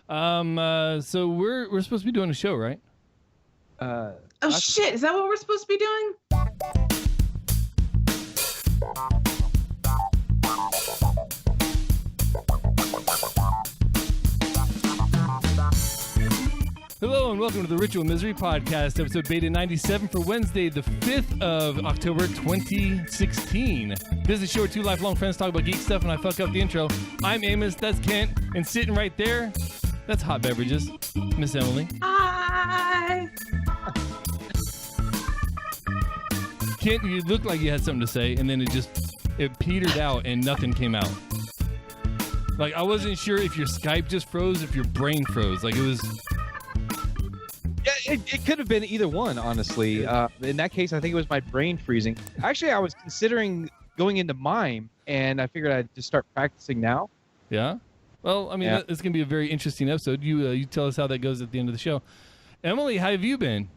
So we're supposed to be doing a show, right? Oh shit! Is that what we're supposed to be doing? Hello and welcome to the Ritual Misery Podcast, episode beta 97 for Wednesday, the 5th of October, 2016. This is a show where two lifelong friends talk about geek stuff, and I fuck up the intro. I'm Amos, that's Kent, and sitting right there, that's Hot Beverages, Miss Emily. Hi. Kent, you looked like you had something to say, and then it petered out and nothing came out. Like, I wasn't sure if your Skype just froze, if your brain froze. Like, it was... Yeah, it could have been either one, honestly. In that case, I think it was my brain freezing. Actually, I was considering going into mime, and I figured I'd just start practicing now. Yeah? Well, I mean, it's going to be a very interesting episode. You tell us how that goes at the end of the show. Emily, how have you been?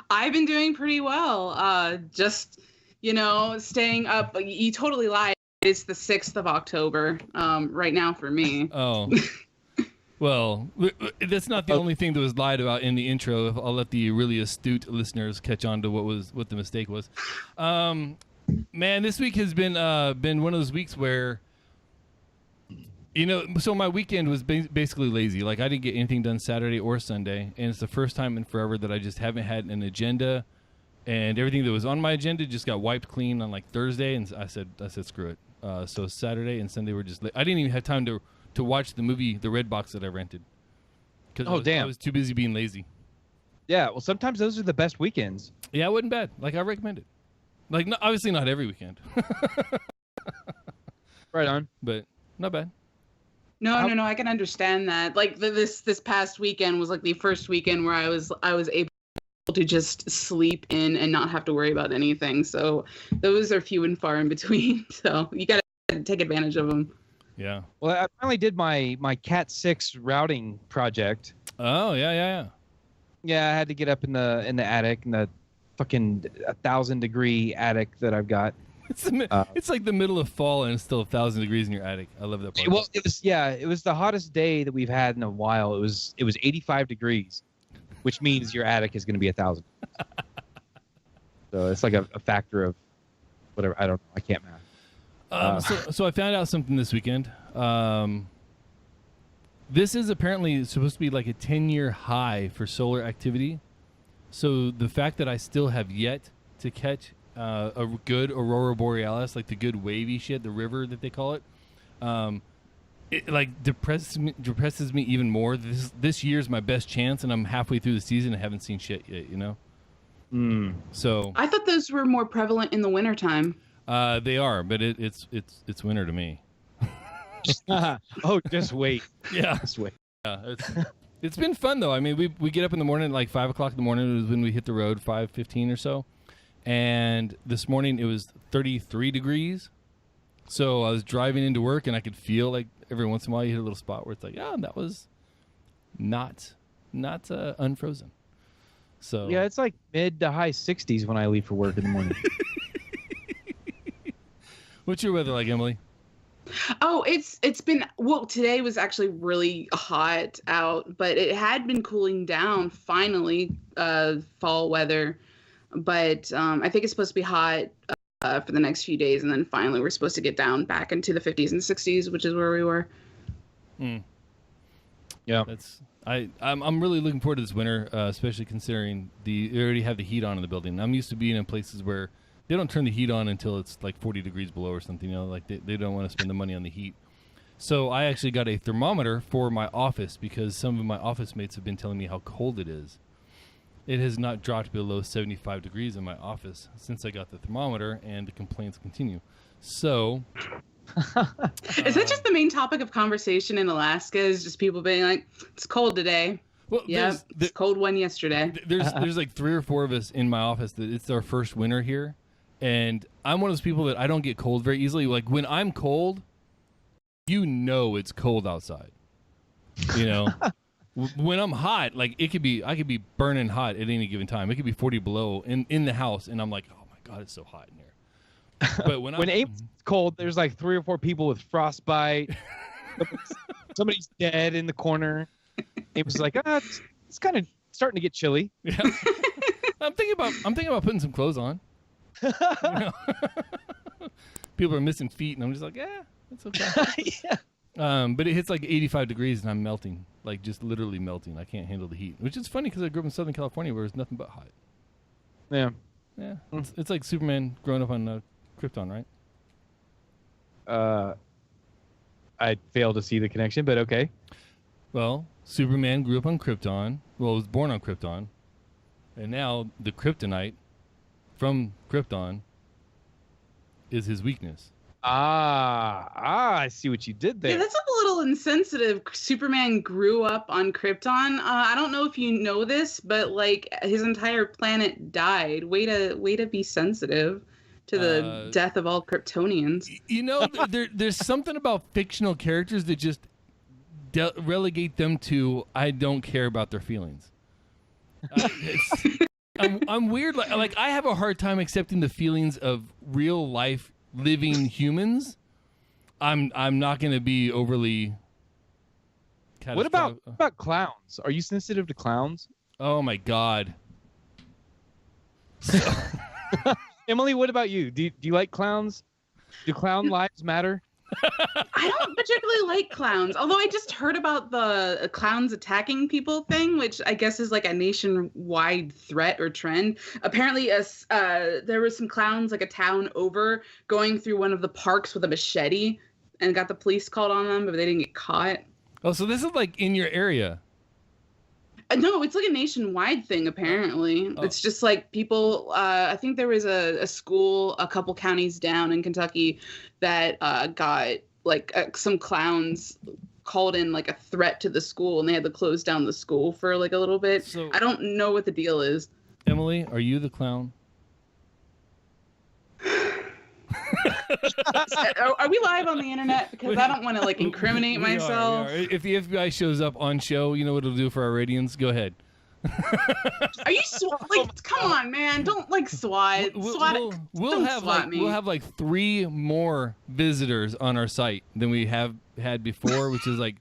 I've been doing pretty well. Just, staying up. You totally lied. It's the 6th of October right now for me. Oh. Well, that's not the only thing that was lied about in the intro. I'll let the really astute listeners catch on to what the mistake was. Man, this week has been one of those weeks where, so my weekend was basically lazy. Like, I didn't get anything done Saturday or Sunday, and it's the first time in forever that I just haven't had an agenda, and everything that was on my agenda just got wiped clean on like Thursday, and I said screw it. So Saturday and Sunday were just I didn't even have time to watch the movie The Red Box that I rented. Because I was too busy being lazy. Yeah, well, sometimes those are the best weekends. Yeah, it wasn't bad. Like, I recommend it. Like, obviously not every weekend. Right on. But not bad. No, I can understand that. Like, this past weekend was like the first weekend where I was able to just sleep in and not have to worry about anything. So those are few and far in between. So you got to take advantage of them. Yeah. Well, I finally did my Cat 6 routing project. Oh, yeah. Yeah, I had to get up in the attic, in the fucking 1,000-degree attic that I've got. It's like the middle of fall and it's still 1,000 degrees in your attic. I love that part. Well, it was the hottest day that we've had in a while. It was 85 degrees, which means your attic is going to be 1,000. So it's like a factor of whatever. I don't know. I can't math. So I found out something this weekend. This is apparently supposed to be like a 10-year high for solar activity. So the fact that I still have yet to catch a good aurora borealis, like the good wavy shit, the river that they call it, it like depresses me even more. This year's my best chance, and I'm halfway through the season and haven't seen shit yet. So I thought those were more prevalent in the wintertime. They are, but it's winter to me. Oh, just wait. Yeah, just wait. Yeah, it's been fun though. I mean, we get up in the morning at like 5 o'clock in the morning. It was when we hit the road, 5:15 or so. And this morning it was 33 degrees. So I was driving into work and I could feel like every once in a while you hit a little spot where it's like, that was not unfrozen. So yeah, it's like mid to high 60s when I leave for work in the morning. What's your weather like, Emily? Oh, it's been, well, today was actually really hot out, but it had been cooling down finally, fall weather. But I think it's supposed to be hot for the next few days, and then finally we're supposed to get down back into the 50s and 60s, which is where we were. Yeah. I'm really looking forward to this winter, especially considering they already have the heat on in the building. I'm used to being in places where they don't turn the heat on until it's like 40 degrees below or something, like they don't want to spend the money on the heat. So I actually got a thermometer for my office because some of my office mates have been telling me how cold it is. It has not dropped below 75 degrees in my office since I got the thermometer, and the complaints continue. So is that just the main topic of conversation in Alaska? Is just people being like, it's cold today. Well, yeah, it's cold one yesterday. There's like 3 or 4 of us in my office that it's our first winter here. And I'm one of those people that I don't get cold very easily. Like, when I'm cold, it's cold outside. When I'm hot, like I could be burning hot at any given time. It could be 40 below in the house, and I'm like, oh my God, it's so hot in here. But when Amos is cold, there's like 3 or 4 people with frostbite. Somebody's dead in the corner. Amos is like, it's kind of starting to get chilly. Yeah. I'm thinking about putting some clothes on. You know? People are missing feet, and I'm just like, yeah, it's okay. Yeah. But it hits like 85 degrees, and I'm melting, like just literally melting. I can't handle the heat, which is funny because I grew up in Southern California where it's nothing but hot. Yeah. Yeah, it's like Superman growing up on Krypton, right? I failed to see the connection, but okay. Well, Superman grew up on Krypton. Well, was born on Krypton, and now the kryptonite from Krypton is his weakness. I see what you did there. Yeah, that's a little insensitive. Superman grew up on Krypton. I don't know if you know this, but like his entire planet died. Way to be sensitive to the death of all Kryptonians. You know, there's something about fictional characters that just relegate them to I don't care about their feelings. I'm weird. Like I have a hard time accepting the feelings of real life living humans. I'm not going to be overly. What about clowns? Are you sensitive to clowns? Oh my God. Emily, what about you? Do you like clowns? Do clown lives matter? I don't particularly like clowns, although I just heard about the clowns attacking people thing, which I guess is like a nationwide threat or trend. Apparently, there were some clowns like a town over going through one of the parks with a machete and got the police called on them, but they didn't get caught. Oh, so this is like in your area? No, it's like a nationwide thing, apparently. Oh. It's just like people, I think there was a school a couple counties down in Kentucky that got like some clowns called in like a threat to the school, and they had to close down the school for like a little bit. So, I don't know what the deal is. Emily, are you the clown? Are we live on the internet? Because I don't want to like incriminate myself. We are. If the FBI shows up on show, you know what it'll do for our ratings? Go ahead. Are you come on, man? Don't like SWAT. We'll have like 3 more visitors on our site than we have had before, which is like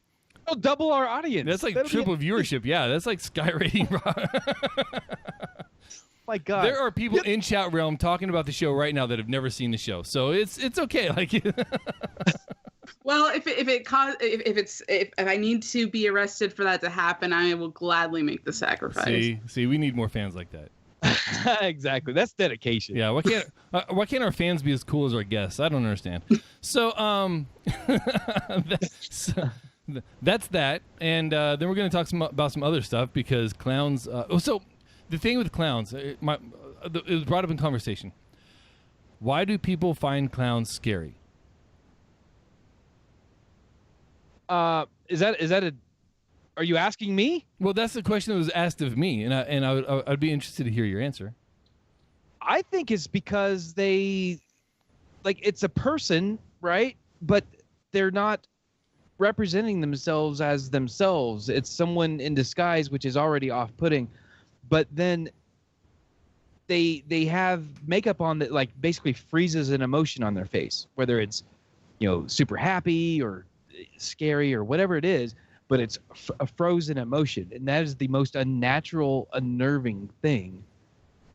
we'll double our audience. That's like triple viewership. Yeah, that's like skywriting. My God, there are people in chat realm talking about the show right now that have never seen the show, so it's okay. Like, well, if I need to be arrested for that to happen, I will gladly make the sacrifice. See, we need more fans like that. Exactly, that's dedication. Yeah, why can't our fans be as cool as our guests? I don't understand. So that's that, and then we're going to talk about some other stuff because clowns. So. The thing with clowns, it was brought up in conversation. Why do people find clowns scary? Is that are you asking me? Well, that's the question that was asked of me, and I'd be interested to hear your answer. I think it's because it's a person, right? But they're not representing themselves as themselves. It's someone in disguise, which is already off-putting. But then they have makeup on that like basically freezes an emotion on their face, whether it's super happy or scary or whatever it is, but it's a frozen emotion, and that is the most unnatural, unnerving thing.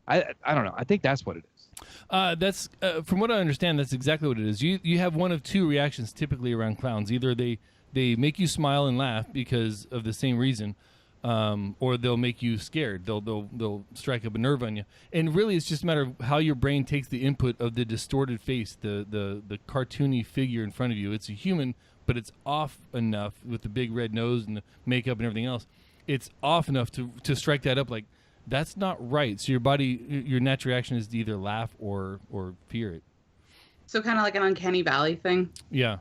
I don't know. I think that's what it is. That's from what I understand, that's exactly what it is. You have one of 2 reactions typically around clowns. Either they make you smile and laugh because of the same reason. Or they'll make you scared. They'll strike up a nerve on you. And really, it's just a matter of how your brain takes the input of the distorted face, the cartoony figure in front of you. It's a human, but it's off enough with the big red nose and the makeup and everything else. It's off enough to strike that up like, that's not right. So your natural reaction is to either laugh or fear it. So kind of like an uncanny valley thing? Yeah.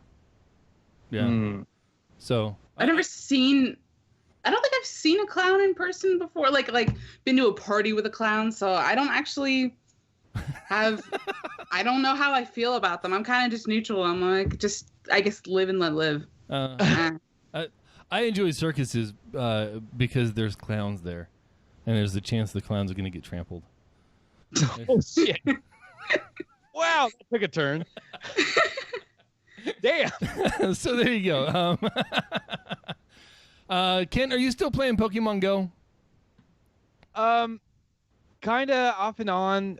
So... I don't think I've seen a clown in person before, like been to a party with a clown, so I don't actually have, I don't know how I feel about them. I'm kind of just neutral. I'm like, just, I guess, live and let live. I enjoy circuses because there's clowns there, and there's the chance the clowns are going to get trampled. Oh, shit. Wow, that took a turn. Damn. So there you go. Ken, are you still playing Pokemon Go? Kind of off and on.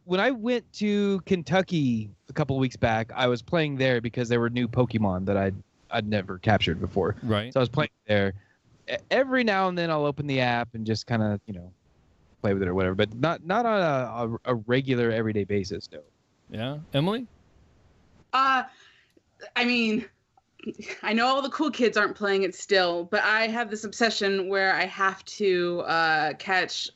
When I went to Kentucky a couple of weeks back, I was playing there because there were new Pokemon that I'd never captured before. Right. So I was playing there. Every now and then I'll open the app and just kind of, play with it or whatever, but not on a regular everyday basis, no. Yeah. Emily? I mean, I know all the cool kids aren't playing it still, but I have this obsession where I have to catch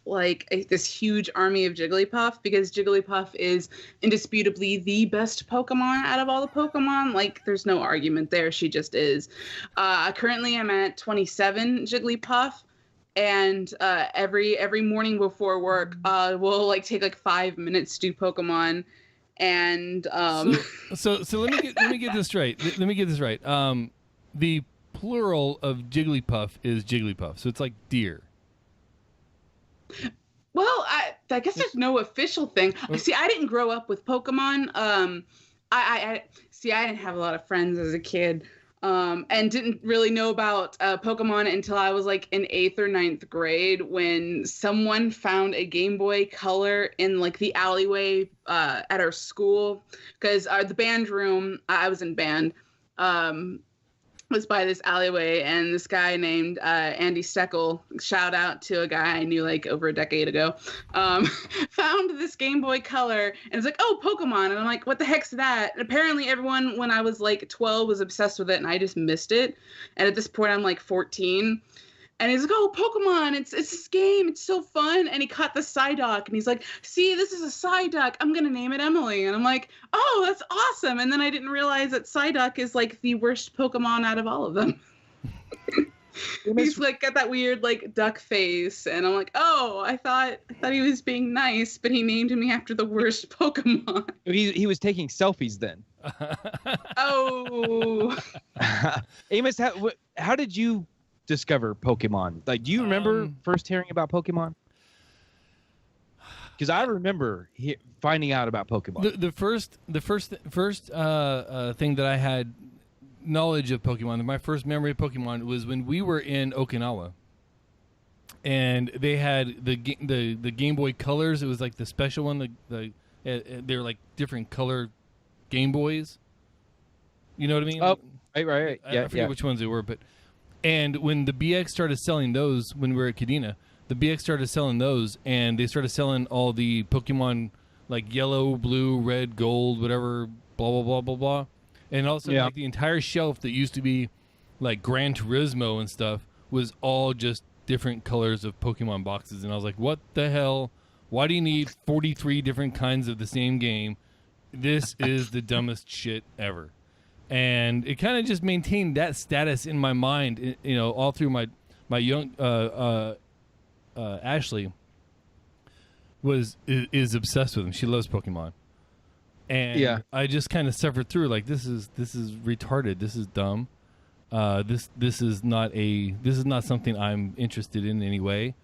this huge army of Jigglypuff, because Jigglypuff is indisputably the best Pokemon out of all the Pokemon. Like, there's no argument there. She just is. Currently, I'm at 27 Jigglypuff. And every morning before work, we'll take 5 minutes to do Pokemon. And so let me get this straight. Let me get this right. The plural of Jigglypuff is Jigglypuff, so it's like deer. Well, I guess there's no official thing. See, I didn't grow up with Pokemon. I didn't have a lot of friends as a kid, and didn't really know about Pokemon until I was in 8th or 9th grade, when someone found a Game Boy Color in the alleyway at our school, because the band room, I was in band, was by this alleyway, and this guy named Andy Steckel, shout out to a guy I knew over a decade ago, found this Game Boy Color and was like, oh, Pokemon. And I'm like, what the heck's that? And apparently everyone when I was 12 was obsessed with it, and I just missed it. And at this point I'm 14. And he's like, oh, Pokemon, it's this game. It's so fun. And he caught the Psyduck, and he's like, see, this is a Psyduck. I'm going to name it Emily. And I'm like, oh, that's awesome. And then I didn't realize that Psyduck is the worst Pokemon out of all of them. He's got that weird duck face. And I'm like, oh, I thought he was being nice, but he named me after the worst Pokemon. He was taking selfies then. Oh. Amos, how did you discover Pokemon? Do you remember first hearing about Pokemon? Because I remember finding out about Pokemon. The first thing that I had knowledge of Pokemon, my first memory of Pokemon, was when we were in Okinawa, and they had the Game Boy Colors. It was the special one. They're different color Game Boys. You know what I mean? Oh, right. I forget which ones they were, but. And when the BX started selling those, when we were at Kadena, the BX started selling those, and they started selling all the Pokemon yellow, blue, red, gold, whatever, blah, blah, blah, blah, blah. And also the entire shelf that used to be Gran Turismo and stuff was all just different colors of Pokemon boxes. And I was like, what the hell? Why do you need 43 different kinds of the same game? This is the dumbest shit ever. And it kind of just maintained that status in my mind, all through my young Ashley is obsessed with him. She loves Pokemon, and I just kind of suffered through this is retarded. This is dumb. This is not something I'm interested in any way.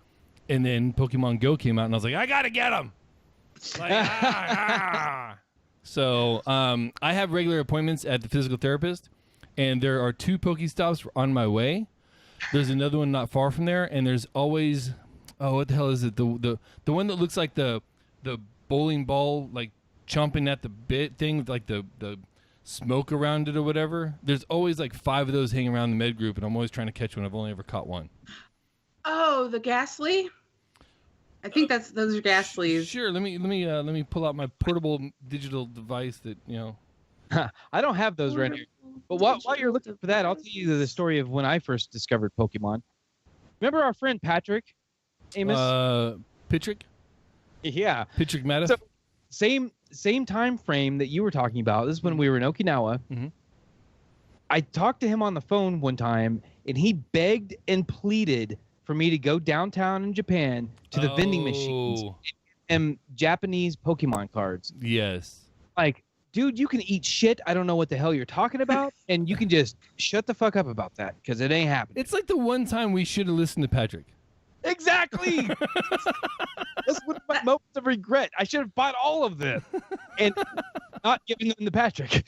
And then Pokemon Go came out, and I was like, I gotta get him. So I have regular appointments at the physical therapist, and there are 2 Pokestops on my way. There's another one not far from there, and there's always, what the hell is it? The one that looks like the bowling ball, chomping at the bit thing with the smoke around it or whatever. There's always 5 of those hanging around the med group, and I'm always trying to catch one. I've only ever caught one. Oh, the Ghastly? I think those are Ghastlies. Sure. Let me pull out my portable digital device that I don't have those right here. But while you're looking for that, I'll tell you the story of when I first discovered Pokemon. Remember our friend Patrick? Amos? Patrick? Yeah. Patrick Madoff? So, same time frame that you were talking about. This is when we were in Okinawa. Mm-hmm. I talked to him on the phone one time, and he begged and pleaded for me to go downtown in Japan to the vending machines and Japanese Pokemon cards. Yes. Dude, you can eat shit. I don't know what the hell you're talking about, and you can just shut the fuck up about that, because it ain't happening. It's the one time we should have listened to Patrick. Exactly. That's one of my moments of regret. I should have bought all of them and not given them to Patrick.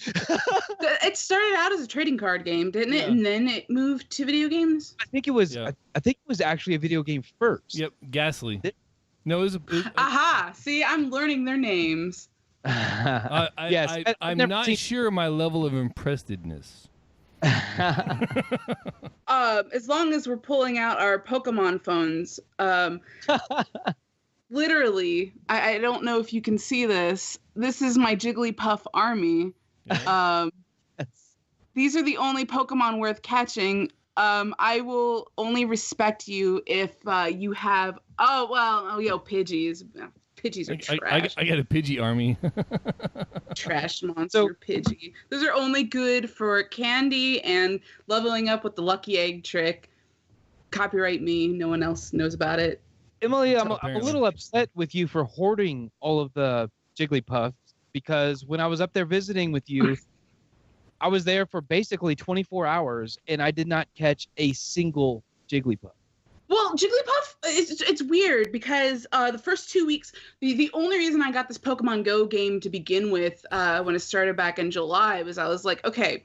It started out as a trading card game, didn't it? Yeah. And then it moved to video games. I think it was. Yeah. I think it was actually a video game first. Yep, Ghastly. No, it was Aha! See, I'm learning their names. Yes, I'm not sure my level of impressedness. As long as we're pulling out our Pokemon phones, literally, I don't know if you can see this. This is my Jigglypuff army. These are the only Pokemon worth catching. I will only respect you if you have. Pidgeys. Pidgeys are trash. I got a Pidgey army. Trash monster Pidgey. Those are only good for candy and leveling up with the lucky egg trick. Copyright me. No one else knows about it. Emily, I'm a little upset with you for hoarding all of the Jigglypuffs because when I was up there visiting with you, I was there for basically 24 hours and I did not catch a single Jigglypuff. Well, Jigglypuff, it's weird because the first 2 weeks, the only reason I got this Pokemon Go game to begin with when it started back in July was I was like, okay,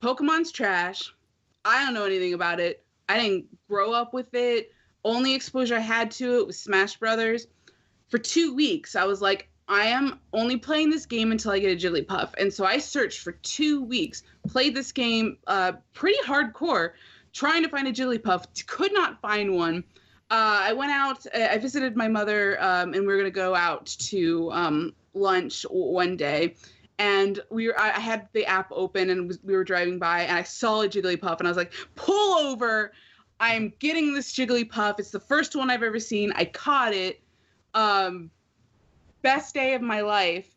Pokemon's trash. I don't know anything about it. I didn't grow up with it. Only exposure I had to it was Smash Brothers. For 2 weeks, I was like, I am only playing this game until I get a Jigglypuff. And so I searched for 2 weeks, played this game pretty hardcore, trying to find a Jigglypuff, could not find one. I went out, I visited my mother, and we were going to go out to lunch one day. And I had the app open, and we were driving by, and I saw a Jigglypuff, and I was like, pull over. I'm getting this Jigglypuff. It's the first one I've ever seen. I caught it. Best day of my life.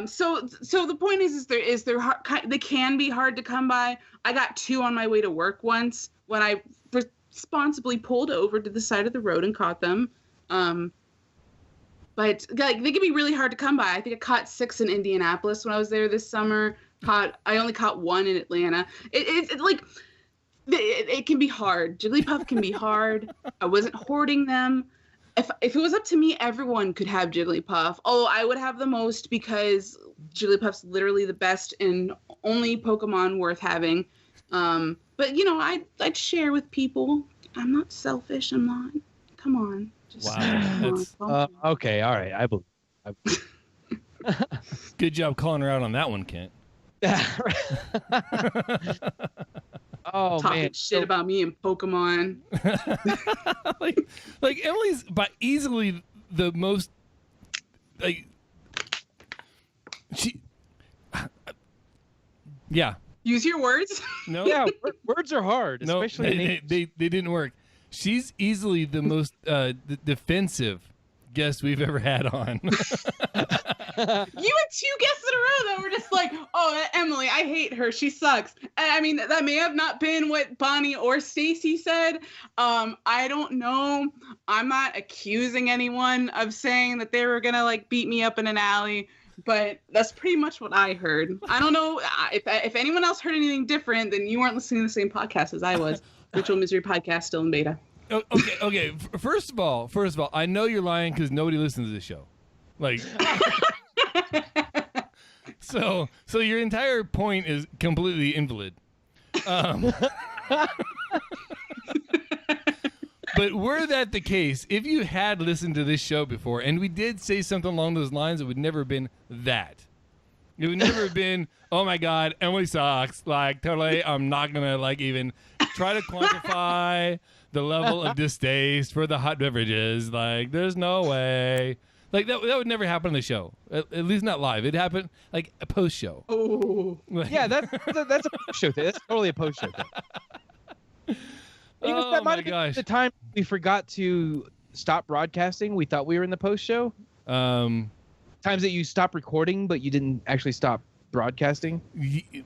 So the point is they can be hard to come by. I got 2 on my way to work once when I responsibly pulled over to the side of the road and caught them. But they can be really hard to come by. I think I caught 6 in Indianapolis when I was there this summer. I only caught 1 in Atlanta. It can be hard. Jigglypuff can be hard. I wasn't hoarding them. If it was up to me, everyone could have Jigglypuff. Although I would have the most because Jigglypuff's literally the best and only Pokemon worth having. But I'd share with people. I'm not selfish. I'm not. Come on. Wow. Okay. All right. I believe. Good job calling her out on that one, Kent. Oh, talking man. shit about me and Pokemon. like Emily's easily the most she. Yeah. Use your words. No. Yeah, words are hard, No, especially they didn't work. She's easily the most defensive guest we've ever had on. You had 2 guests in a row that were just like, oh, Emily, I hate her. She sucks. And, I mean, that may have not been what Bonnie or Stacy said. I don't know. I'm not accusing anyone of saying that they were going to, beat me up in an alley. But that's pretty much what I heard. I don't know. If anyone else heard anything different, then you weren't listening to the same podcast as I was. Ritual Misery Podcast, still in beta. Okay. First of all, I know you're lying because nobody listens to this show. So your entire point is completely invalid. But were that the case, if you had listened to this show before, and we did say something along those lines, it would never have been that. It would never have been, oh my God, Emily sucks. Totally, I'm not going to even try to quantify the level of distaste for the hot beverages. There's no way. That would never happen on the show. At least not live. It happened a post show. Oh. Yeah, that's a post show thing. That's totally a post show thing. That might have been the time we forgot to stop broadcasting. We thought we were in the post show. Times that you stopped recording, but you didn't actually stop broadcasting.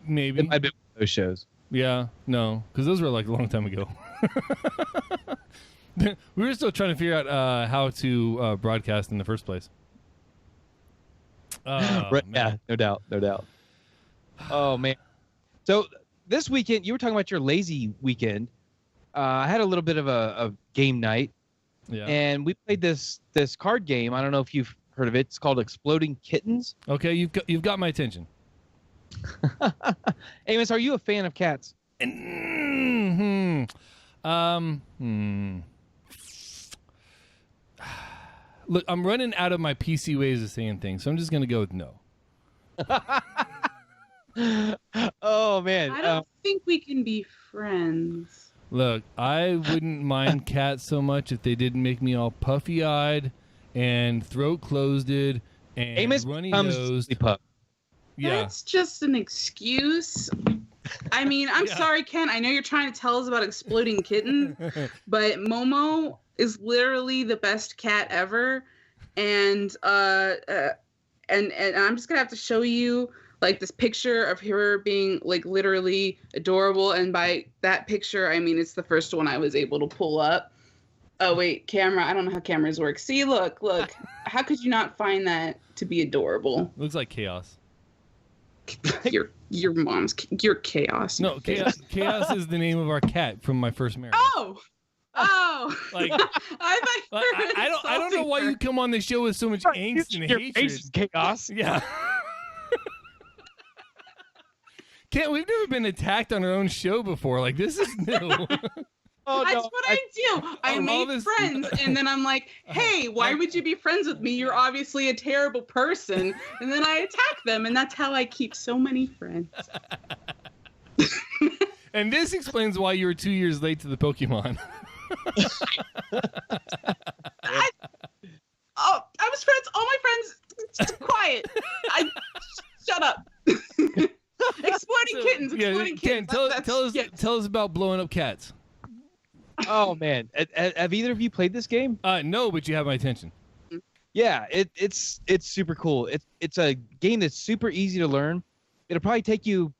Maybe. It might have been those shows. Yeah, no, because those were a long time ago. We were still trying to figure out how to broadcast in the first place. Right, yeah, no doubt. Oh, man. So this weekend, you were talking about your lazy weekend. I had a little bit of a game night. Yeah. And we played this card game. I don't know if you've heard of it. It's called Exploding Kittens. Okay, you've got my attention. Amos, are you a fan of cats? Look, I'm running out of my PC ways of saying things, so I'm just gonna go with no. Oh man, I don't think we can be friends. Look, I wouldn't mind cats so much if they didn't make me all puffy-eyed and throat-closed and Amos runny-nosed. Jigglypuff. Yeah. That's just an excuse. I mean, I'm sorry, Ken. I know you're trying to tell us about exploding kittens, but Momo is literally the best cat ever, and I'm just gonna have to show you like this picture of her being like literally adorable, and by that picture I mean it's the first one I was able to pull up. Oh wait, camera. I don't know how cameras work. See, look. How could you not find that to be adorable? Looks like chaos. Your chaos. No, chaos is the name of our cat from my first marriage. Oh, like I thought you were I don't know why you come on the show with so much angst and Your hatred. face is chaos. Yeah. Ken, we've never been attacked on our own show before. Like, this is new. Oh, That's no, what I do. I make friends, and then I'm like, hey, why would you be friends with me? You're obviously a terrible person. And then I attack them, and that's how I keep so many friends. And this explains why you were 2 years late to the Pokemon. I was friends. All my friends, just quiet. Shut up. Exploding kittens. Exploding Ken, kittens. tell us about blowing up cats. Oh man, have either of you played this game? No, but you have my attention. Yeah, it's super cool. It's a game that's super easy to learn. It'll probably take you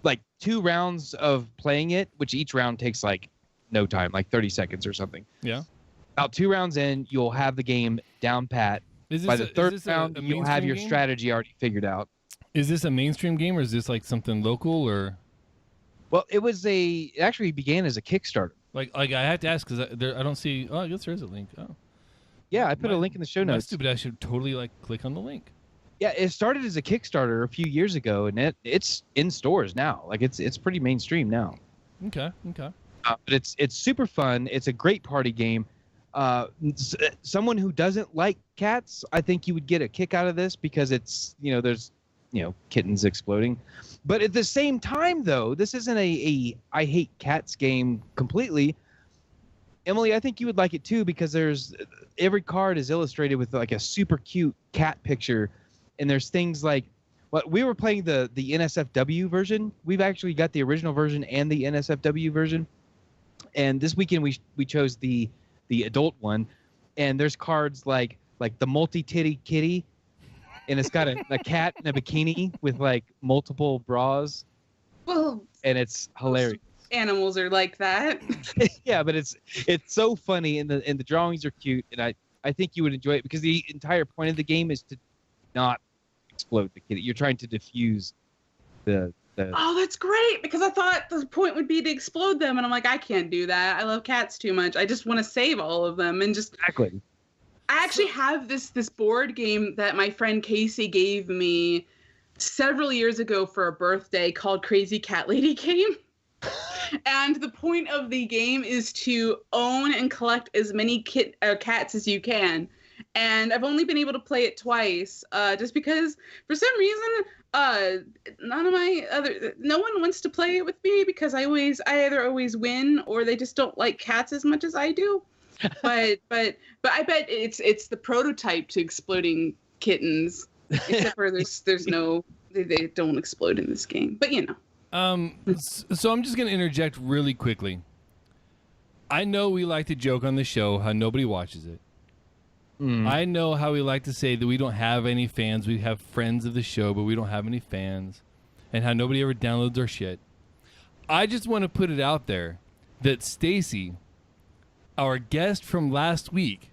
like 2 rounds of playing it, which each round takes like no time, like 30 seconds or something. Yeah. About 2 rounds in, you'll have the game down pat. By the third round, you'll have your strategy already figured out. Is this a mainstream game, or is this like something local, or? Well, it actually began as a Kickstarter. Like I have to ask because I don't see. Oh, I guess there is a link. Oh. Yeah, I put a link in the show notes. Stupid. I should totally like click on the link. Yeah, it started as a Kickstarter a few years ago, and it's in stores now. Like it's pretty mainstream now. Okay. But it's super fun. It's a great party game. Someone who doesn't like cats, I think you would get a kick out of this because it's there's kittens exploding. But at the same time, though, this isn't a I hate cats game completely. Emily, I think you would like it too because every card is illustrated with like a super cute cat picture, and there's things like we were playing the NSFW version. We've actually got the original version and the NSFW version, and this weekend we chose the adult one, and there's cards like the multi-titty kitty. And it's got a cat in a bikini with like multiple bras. Well, and it's hilarious. Animals are like that. Yeah, but it's so funny, and the drawings are cute, and I think you would enjoy it because the entire point of the game is to not explode the kitty. You're trying to diffuse the. Oh, that's great because I thought the point would be to explode them, and I'm like, I can't do that. I love cats too much. I just want to save all of them and just. Exactly. I actually have this board game that my friend Casey gave me several years ago for a birthday called Crazy Cat Lady Game. And the point of the game is to own and collect as many cats as you can. And I've only been able to play it twice, just because for some reason, no one wants to play it with me because I either always win or they just don't like cats as much as I do. But I bet it's the prototype to exploding kittens, except for there's no they don't explode in this game. But So I'm just gonna interject really quickly. I know we like to joke on the show how nobody watches it. I know how we like to say that we don't have any fans. We have friends of the show, but we don't have any fans, and how nobody ever downloads our shit. I just want to put it out there that Stacy, our guest from last week,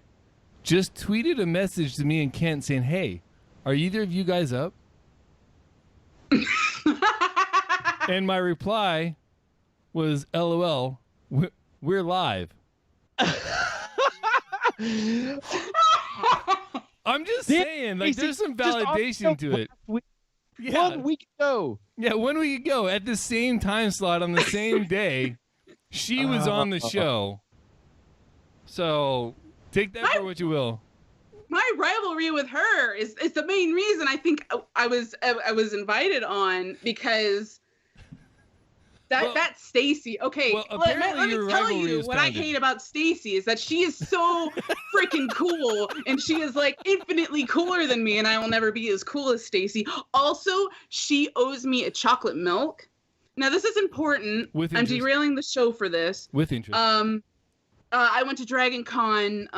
just tweeted a message to me and Kent saying, "Hey, are either of you guys up?" And my reply was, "LOL, we're live." I'm just saying, like, there's some validation to it. Yeah. 1 week ago. Yeah, 1 week ago at the same time slot on the same day, she was on the show. So take that for what you will. My rivalry with her is the main reason I think I was invited on, because that's Stacy. Okay, well, let me tell you what I hate about Stacy is that she is so freaking cool, and she is like infinitely cooler than me, and I will never be as cool as Stacy. Also, she owes me a chocolate milk. Now this is important. I'm derailing the show for this. With interest. I went to Dragon Con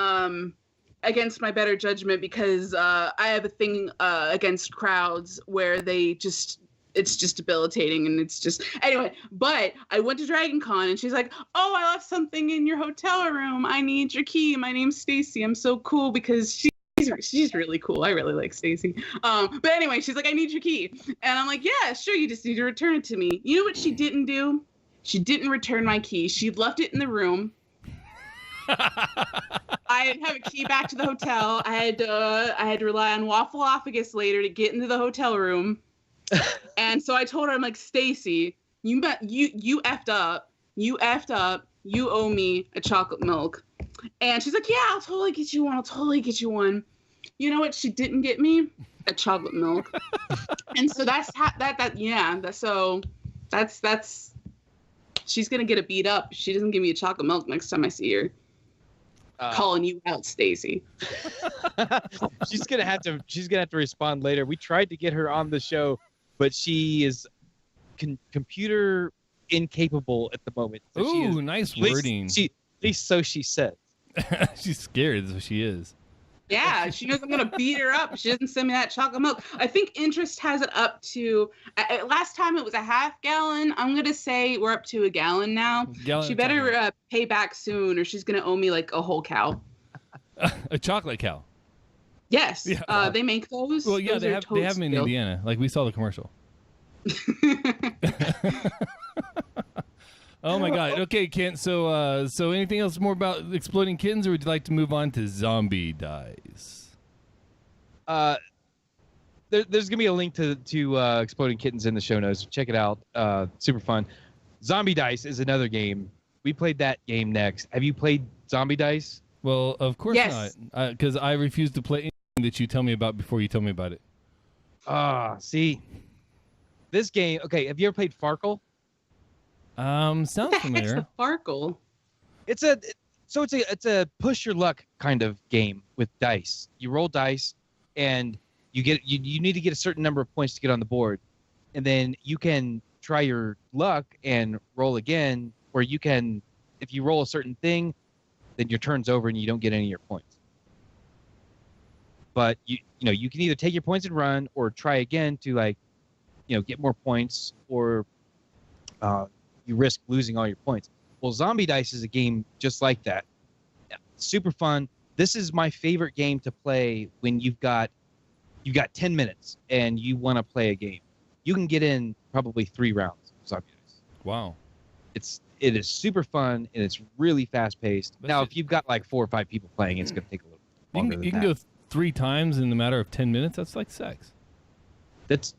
against my better judgment because I have a thing against crowds where it's just debilitating, and it's just anyway. But I went to Dragon Con, and she's like, "Oh, I left something in your hotel room. I need your key. My name's Stacy. I'm so cool," because she's really cool. I really like Stacy. But anyway, she's like, "I need your key," and I'm like, "Yeah, sure. You just need to return it to me." You know what she didn't do? She didn't return my key. She left it in the room. I didn't have a key back to the hotel. I had to rely on Waffleophagus later to get into the hotel room. And so I told her, I'm like, Stacy, you effed up. You effed up. You owe me a chocolate milk. And she's like, yeah, I'll totally get you one. You know what she didn't get me? A chocolate milk. And so that's she's gonna get a beat up if she doesn't give me a chocolate milk next time I see her. Calling you out, Stacy. She's gonna have to respond later. We tried to get her on the show, but she is computer incapable at the moment. So ooh, nice wording. At least so she says. She's scared, so she is. Yeah, she knows I'm gonna beat her up if she doesn't send me that chocolate milk. I think interest has it up to last time it was a half gallon. I'm gonna say we're up to a gallon now. She better pay back soon, or she's gonna owe me like a whole cow. A chocolate cow. Yes, yeah. They make those. Well, yeah, those they have them in Indiana. Like we saw the commercial. Oh my God. Okay, Kent. So anything else more about exploding kittens, or would you like to move on to zombie dice? There's gonna be a link to exploding kittens in the show notes. Check it out. Super fun. Zombie dice is another game. We played that game next. Have you played zombie dice? Well, of course not, because I refuse to play anything that you tell me about before you tell me about it. See, this game. Okay, have you ever played Farkle? Sounds familiar. It's a Farkle. It's a push your luck kind of game with dice. You roll dice, and you need to get a certain number of points to get on the board, and then you can try your luck and roll again. Or you can, if you roll a certain thing, then your turn's over and you don't get any of your points. But you can either take your points and run, or try again to get more points, or you risk losing all your points. Well, Zombie Dice is a game just like that. Super fun. This is my favorite game to play when you've got 10 minutes and you want to play a game. You can get in probably 3 rounds of Zombie Dice. Wow. It is super fun, and it's really fast paced. Now, if you've got like 4 or 5 people playing, it's going to take a little longer. You can go 3 times in the matter of 10 minutes. That's like sex. That's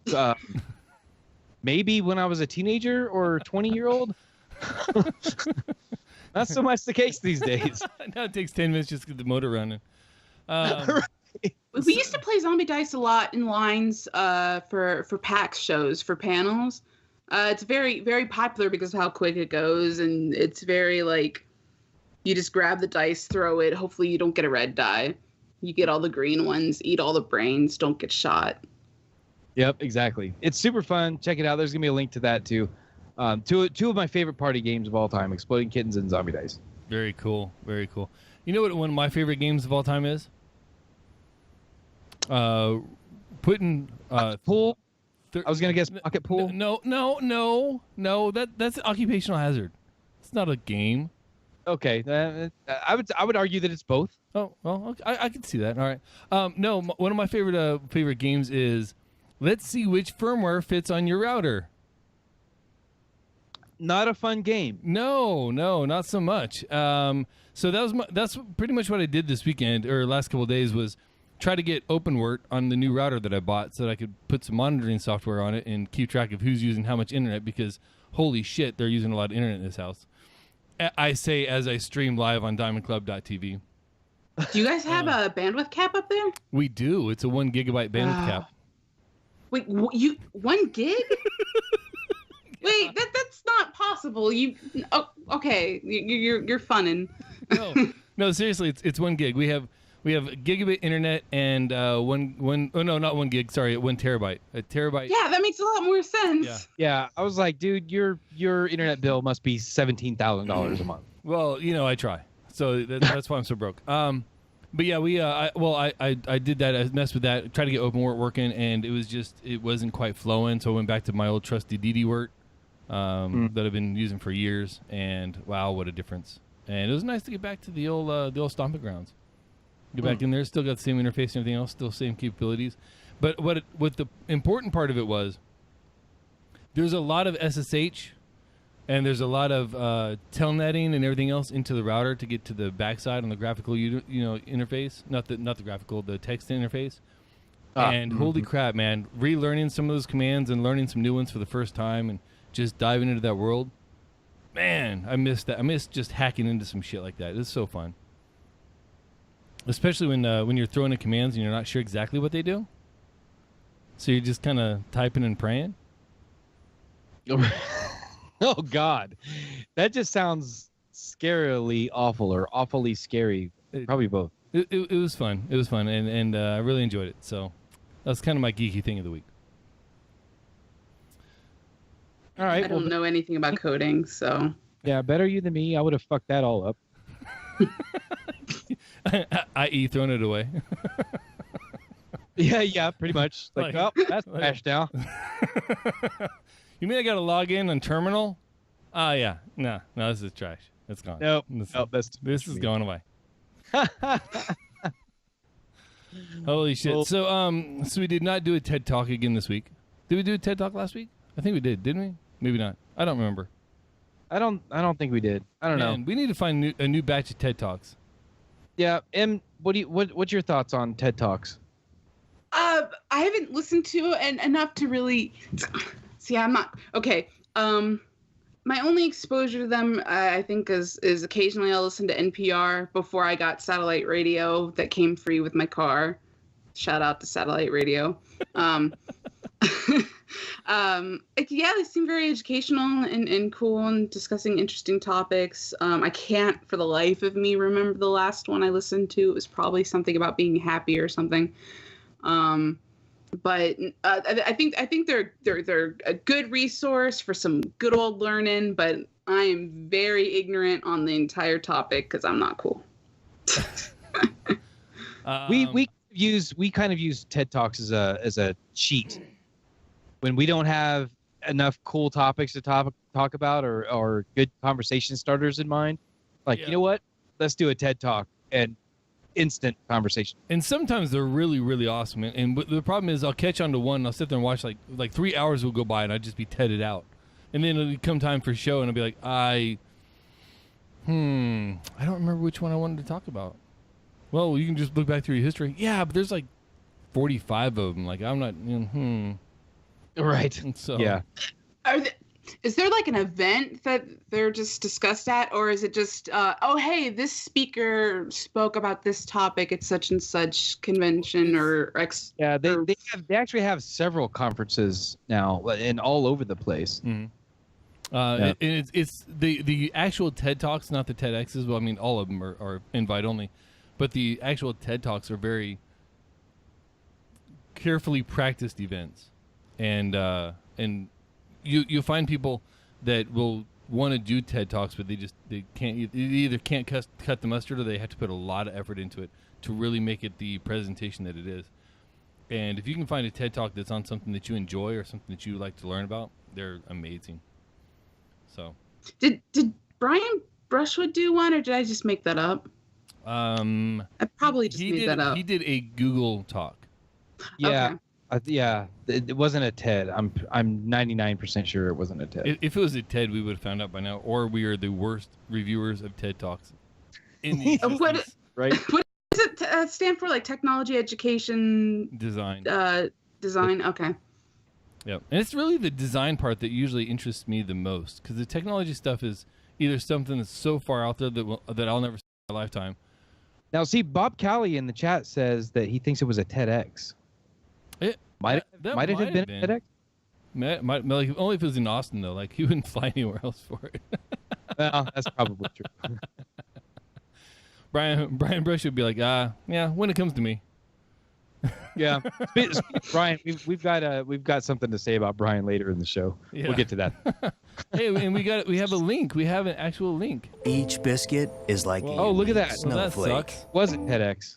maybe when I was a teenager or 20-year-old. Not so much the case these days. Now it takes 10 minutes just to get the motor running. We used to play Zombie Dice a lot in lines for PAX shows, for panels. It's very, very popular because of how quick it goes, and it's very you just grab the dice, throw it. Hopefully you don't get a red die. You get all the green ones, eat all the brains, don't get shot. Yep, exactly. It's super fun. Check it out. There's going to be a link to that, too. Two of my favorite party games of all time, Exploding Kittens and Zombie Dice. Very cool. Very cool. You know what one of my favorite games of all time is? Putting... pool? I was going to guess pocket pool. No. That's occupational hazard. It's not a game. Okay. I would argue that it's both. Oh, well, okay. I can see that. All right. No, one of my favorite games is... Let's see which firmware fits on your router. not a fun game. No, not so much. So that's pretty much what I did this weekend or last couple of days was try to get OpenWRT on the new router that I bought so that I could put some monitoring software on it and keep track of who's using how much internet because holy shit, they're using a lot of internet in this house. I say as I stream live on diamondclub.tv. Do you guys have a bandwidth cap up there? We do. It's a 1 gigabyte bandwidth cap. Wait, you 1 gig? Wait, that's not possible. Okay, you're funning. No, seriously, it's 1 gig. We have gigabit internet and not 1 gig. Sorry, 1 terabyte. A terabyte. Yeah, that makes a lot more sense. Yeah. I was like, dude, your internet bill must be $17,000 a month. Well, I try. So that's why I'm so broke. But yeah, I did that. I messed with that. Tried to get OpenWRT working, and it wasn't quite flowing. So I went back to my old trusty DD-WRT that I've been using for years. And wow, what a difference! And it was nice to get back to the old stomping grounds. Get back in there. Still got the same interface and everything else. Still same capabilities. But what the important part of it was, there's a lot of SSH. And there's a lot of telnetting and everything else into the router to get to the backside on the graphical, interface. Not the graphical, the text interface. And holy crap, man! Relearning some of those commands and learning some new ones for the first time, and just diving into that world. Man, I missed that. I missed just hacking into some shit like that. It's so fun, especially when you're throwing in commands and you're not sure exactly what they do. So you're just kind of typing and praying. Oh God, that just sounds scarily awful or awfully scary. Probably both. It was fun. It was fun, and I really enjoyed it. So that's kind of my geeky thing of the week. All right. I don't know anything about coding, so. Yeah, better you than me. I would have fucked that all up. I.e. thrown it away. Yeah, pretty much. Like, oh, that's trash now. You mean I got to log in on terminal? Yeah. No, this is trash. It's gone. Nope. This is going away. Holy shit. Well, so we did not do a TED Talk again this week. Did we do a TED Talk last week? I think we did, didn't we? Maybe not. I don't remember. I don't think we did. I don't know. We need to find a new batch of TED Talks. Yeah. What's your thoughts on TED Talks? I haven't listened to it enough to really. See, I'm not okay. My only exposure to them, I think, is occasionally I'll listen to NPR before I got satellite radio that came free with my car. Shout out to satellite radio. Yeah, they seem very educational and cool and discussing interesting topics. I can't for the life of me remember the last one I listened to. It was probably something about being happy or something. But I think they're a good resource for some good old learning. But I am very ignorant on the entire topic because I'm not cool. We kind of use TED Talks as a cheat when we don't have enough cool topics to talk about or good conversation starters in mind. Like, You know what? Let's do a TED Talk and instant conversation. And sometimes they're really, really awesome. And the problem is I'll catch on to one and I'll sit there and watch like 3 hours will go by and I'll just be TEDed out. And then it'll come time for a show and I'll be like, I don't remember which one I wanted to talk about. Well, you can just look back through your history. Yeah, but there's like 45 of them. Like, I'm not, Right. And so, yeah. Is there like an event that they're just discussed at, or is it just, hey, this speaker spoke about this topic at such and such convention or Yeah, they actually have several conferences now and all over the place. Mm-hmm. And it's the actual TED Talks, not the TEDx's. Well, I mean, all of them are invite only, but the actual TED Talks are very carefully practiced events, and you find people that will want to do TED Talks, but they either can't cut the mustard, or they have to put a lot of effort into it to really make it the presentation that it is. And if you can find a TED Talk that's on something that you enjoy or something that you like to learn about, they're amazing. So, did Brian Brushwood do one, or did I just make that up? I probably just made that up. He did a Google Talk. Yeah, okay. Yeah, it wasn't a TED. I'm 99% sure it wasn't a TED. If it was a TED, we would have found out by now, or we are the worst reviewers of TED Talks in the existence. Right? What does it stand for? Like technology, education, Design. Design. Okay. Yep. And it's really the design part that usually interests me the most, because the technology stuff is either something that's so far out there that I'll never see in my lifetime. Now, see, Bob Callie in the chat says that he thinks it was a TEDx. It might it have been a TEDx? Like, only if it was in Austin, though. Like, he wouldn't fly anywhere else for it. Well, that's probably true. Brian Brush would be like, yeah, when it comes to me. Yeah, Brian, we've got something to say about Brian later in the show. Yeah. We'll get to that. Hey, and we have a link. We have an actual link. Each biscuit is like oh, look at that snowflake. Well, that sucks. Wasn't TEDx?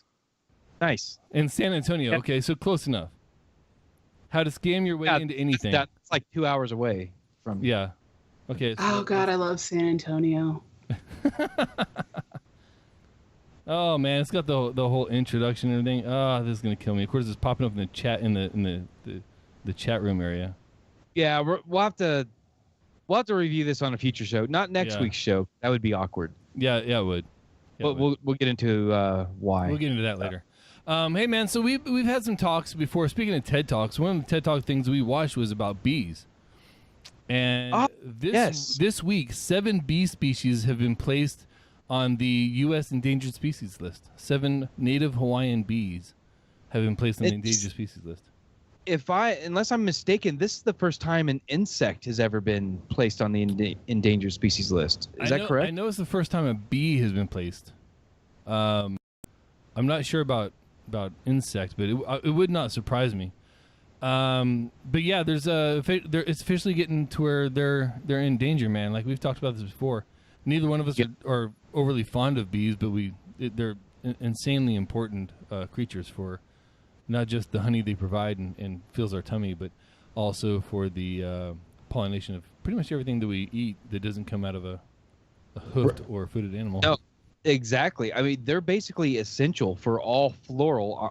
Nice. In San Antonio. Yeah. Okay, so close enough. How to scam your way into anything. That's like 2 hours away from. Yeah. Okay. So Oh God, I love San Antonio. Oh man, it's got the whole introduction and everything. Oh, this is gonna kill me. Of course, it's popping up in the chat in the chat room area. Yeah, we'll have to review this on a future show. Not next week's show. That would be awkward. Yeah, it would. Yeah, we'll get into why. We'll get into that later. Hey man, so we've had some talks before. Speaking of TED Talks, one of the TED Talk things we watched was about bees. And this week, 7 bee species have been placed on the US Endangered Species list. 7 native Hawaiian bees have been placed on the Endangered Species list. Unless I'm mistaken, this is the first time an insect has ever been placed on the Endangered Species list. Is that correct? I know it's the first time a bee has been placed. I'm not sure about insects, but it would not surprise me. But yeah, it's officially getting to where they're in danger, man. Like we've talked about this before. Neither one of us are overly fond of bees, but they're insanely important creatures for not just the honey they provide and fills our tummy, but also for the pollination of pretty much everything that we eat that doesn't come out of a hoofed or footed animal. No, exactly. I mean, they're basically essential for all flora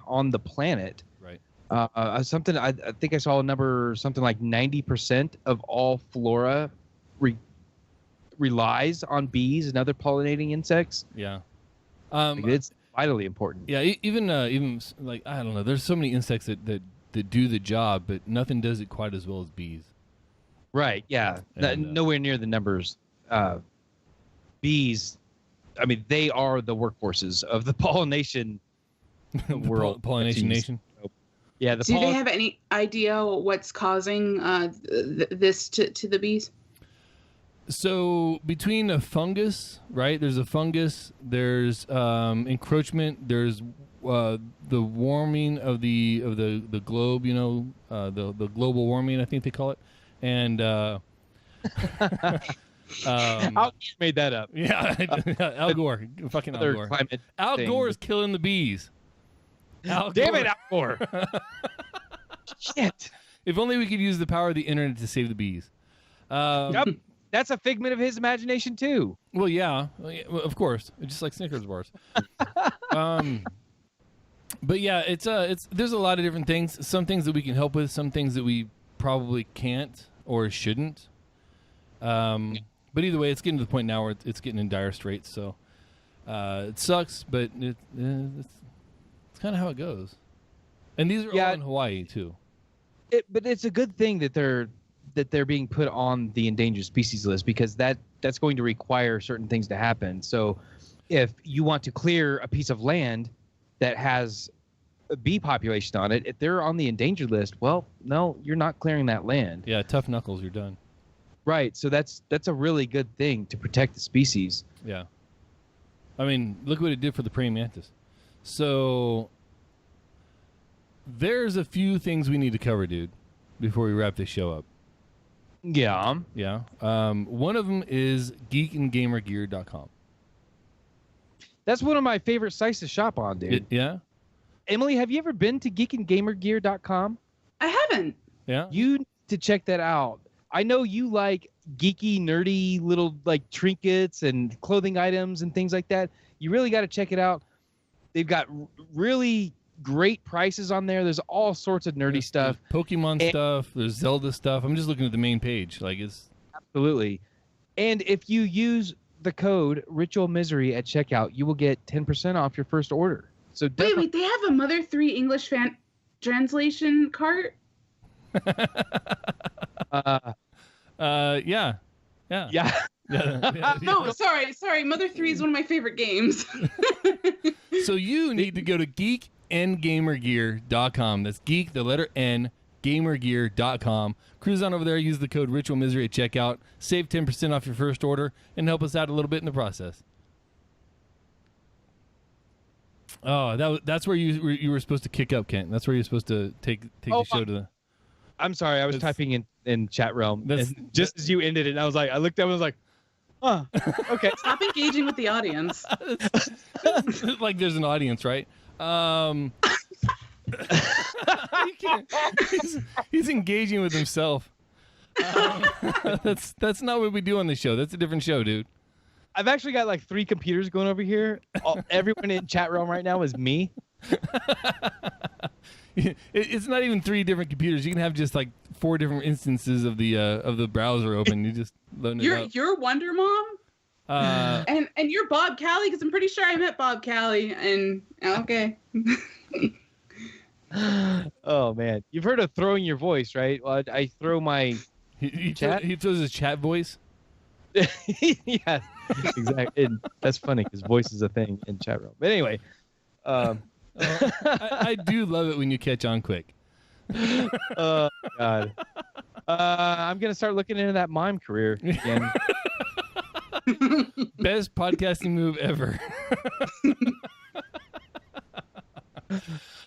on the planet. Right. Something I think I saw a number, something like 90% of all flora relies on bees and other pollinating insects. Yeah. It's vitally important. Yeah, even like, I don't know, there's so many insects that do the job, but nothing does it quite as well as bees. Right, yeah. And, nowhere near the numbers. Bees, I mean, they are the workforces of the pollination world. Pollination nation. Yeah. Do they have any idea what's causing this to the bees? So between a fungus, right? There's a fungus. There's encroachment. There's the warming of the globe. You know, the global warming, I think they call it. And Al Gore made that up. Yeah, Al Gore, fucking Al Gore. Al Gore is killing the bees. Damn it, Al Gore! Shit! If only we could use the power of the internet to save the bees. Yep. That's a figment of his imagination too. Well, yeah, of course, just like Snickers bars. But yeah, it's there's a lot of different things. Some things that we can help with, some things that we probably can't or shouldn't. But either way, it's getting to the point now where it's getting in dire straits. So it sucks, but it's kind of how it goes. And these are all in Hawaii too. But it's a good thing that they're being put on the endangered species list, because that's going to require certain things to happen. So if you want to clear a piece of land that has a bee population on it, if they're on the endangered list, well, no, you're not clearing that land. Yeah, tough knuckles, you're done. Right. So that's a really good thing to protect the species. Yeah. I mean, look what it did for the praying mantis. So there's a few things we need to cover, dude, before we wrap this show up. Yeah. Yeah. One of them is geekandgamergear.com. That's one of my favorite sites to shop on, dude. Yeah? Emily, have you ever been to geekandgamergear.com? I haven't. Yeah? You need to check that out. I know you like geeky, nerdy little like trinkets and clothing items and things like that. You really got to check it out. They've got really great prices on there. There's all sorts of nerdy stuff. There's Pokemon stuff. There's Zelda stuff. I'm just looking at the main page. Like it's absolutely. And if you use the code Ritual Misery at checkout, you will get 10% off your first order. So wait, they have a Mother 3 English translation cart? Yeah. No, sorry. Mother 3 is one of my favorite games. So you need to go to geekandgamergear.com. That's geek, the letter N, gamergear.com. Cruise on over there, use the code Ritual Misery at checkout, save 10% off your first order, and help us out a little bit in the process. Oh, that's where you were supposed to kick up, Kent. That's where you're supposed to take the show to the... I'm sorry, I was typing in chat realm. And just as you ended it, I looked up and was like, oh, okay. Stop engaging with the audience. Like there's an audience, right? He's engaging with himself. That's not what we do on the show. That's a different show, dude. I've actually got like 3 computers going over here. Everyone in chat realm right now is me. It's not even 3 different computers. You can have just like 4 different instances of the browser open. You just load it up. You're Wonder Mom. And you're Bob Callie, because I'm pretty sure I met Bob Callie. And okay. Oh man, you've heard of throwing your voice, right? Well, I throw my chat. He throws his chat voice. Yeah, exactly. And that's funny because voice is a thing in chat room. But anyway, I do love it when you catch on quick. Oh God, I'm gonna start looking into that mime career again. Best podcasting move ever.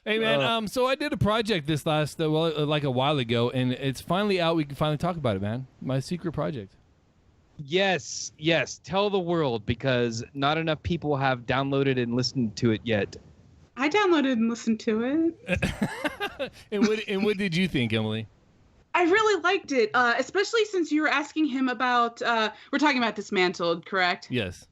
Hey man, so I did a project this like a while ago, and it's finally out. We can finally talk about it, man. My secret project. Yes. Tell the world, because not enough people have downloaded and listened to it yet. I downloaded and listened to it. And what did you think, Emily? I really liked it, especially since you were asking him about. We're talking about Dismantled, correct? Yes.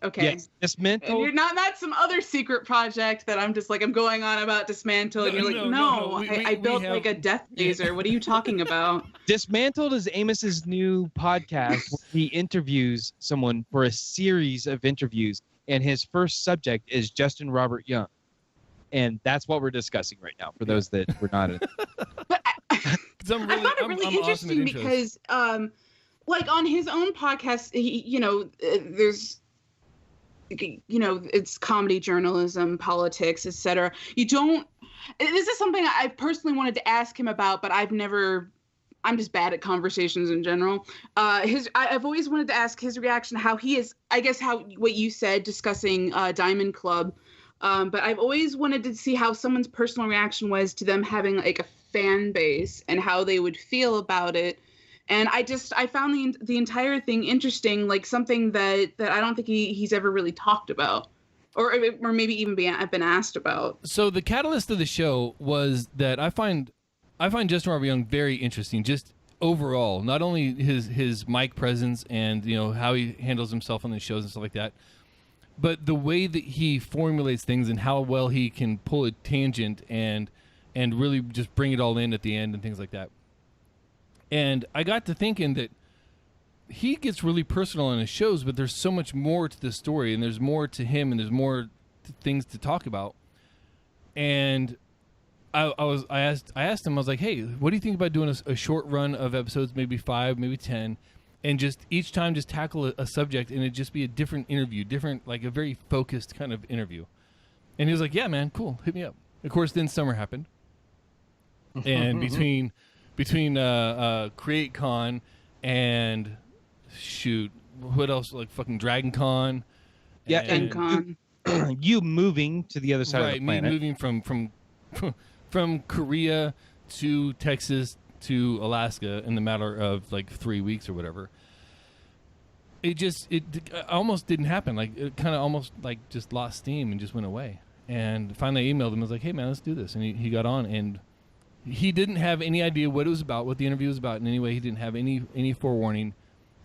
Okay. Yes, Dismantled. And you're not some other secret project that I'm just like, I'm going on about Dismantled. And you're like, no. I built like a death laser. What are you talking about? Dismantled is Amos's new podcast where he interviews someone for a series of interviews, and his first subject is Justin Robert Young. And that's what we're discussing right now, for those that were not in. But I found it really interesting because, like on his own podcast, there's, it's comedy journalism, politics, etc. This is something I personally wanted to ask him about, but I'm just bad at conversations in general. I've always wanted to ask his reaction, how he is, I guess what you said, discussing Diamond Club. But I've always wanted to see how someone's personal reaction was to them having like a fan base and how they would feel about it. And I found the entire thing interesting, like something that I don't think he's ever really talked about, or maybe even been asked about. So the catalyst of the show was that I find Justin Robert Young very interesting, just overall, not only his mic presence and how he handles himself on the shows and stuff like that, but the way that he formulates things and how well he can pull a tangent and really just bring it all in at the end and things like that. And I got to thinking that he gets really personal in his shows, but there's so much more to the story, and there's more to him, and there's more things to talk about. And I asked him, I was like, hey, what do you think about doing a short run of episodes, maybe 5, maybe 10, and just each time just tackle a subject, and it'd just be a different interview, like a very focused kind of interview. And he was like, yeah, man, cool, hit me up. Of course, then summer happened. And between CreateCon and what else, like fucking Dragon Con. Yeah, and Con. You moving to the other side of the planet. Me moving from Korea to Texas to Alaska in the matter of like 3 weeks or whatever. It almost didn't happen. Like it kind of almost like just lost steam and just went away. And finally I emailed him. I was like, hey man, let's do this. And he got on, and he didn't have any idea what it was about, what the interview was about in any way. He didn't have any forewarning.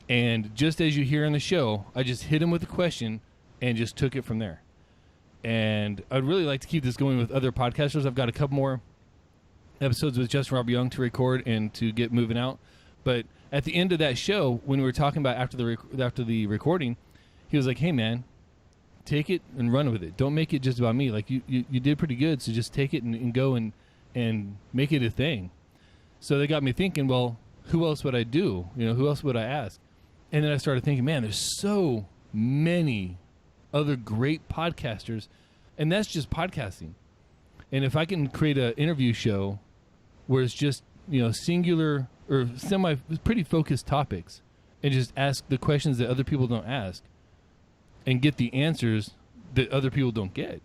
And just as you hear in the show, I just hit him with a question and just took it from there. And I'd really like to keep this going with other podcasters. I've got a couple more episodes with Justin Robert Young to record and to get moving out. But at the end of that show, when we were talking about after the recording, he was like, "Hey man, take it and run with it. Don't make it just about me. Like you did pretty good, so just take it and go and make it a thing." So they got me thinking, well, who else would I do? Who else would I ask? And then I started thinking, man, there's so many other great podcasters, and that's just podcasting. And if I can create an interview show where it's just singular or pretty focused topics, and just ask the questions that other people don't ask, and get the answers that other people don't get,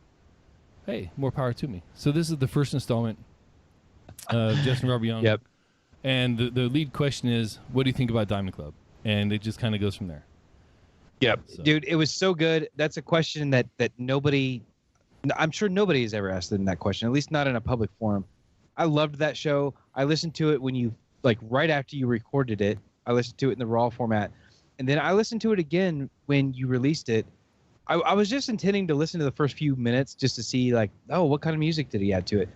hey, more power to me. So this is the first installment of Justin Robert Young. Yep. And the lead question is, what do you think about Diamond Club? And it just kind of goes from there. Yep. So. Dude, it was so good. That's a question that nobody, I'm sure nobody has ever asked them that question, at least not in a public forum. I loved that show. I listened to it when you, right after you recorded it. I listened to it in the raw format. And then I listened to it again when you released it. I was just intending to listen to the first few minutes just to see, what kind of music did he add to it?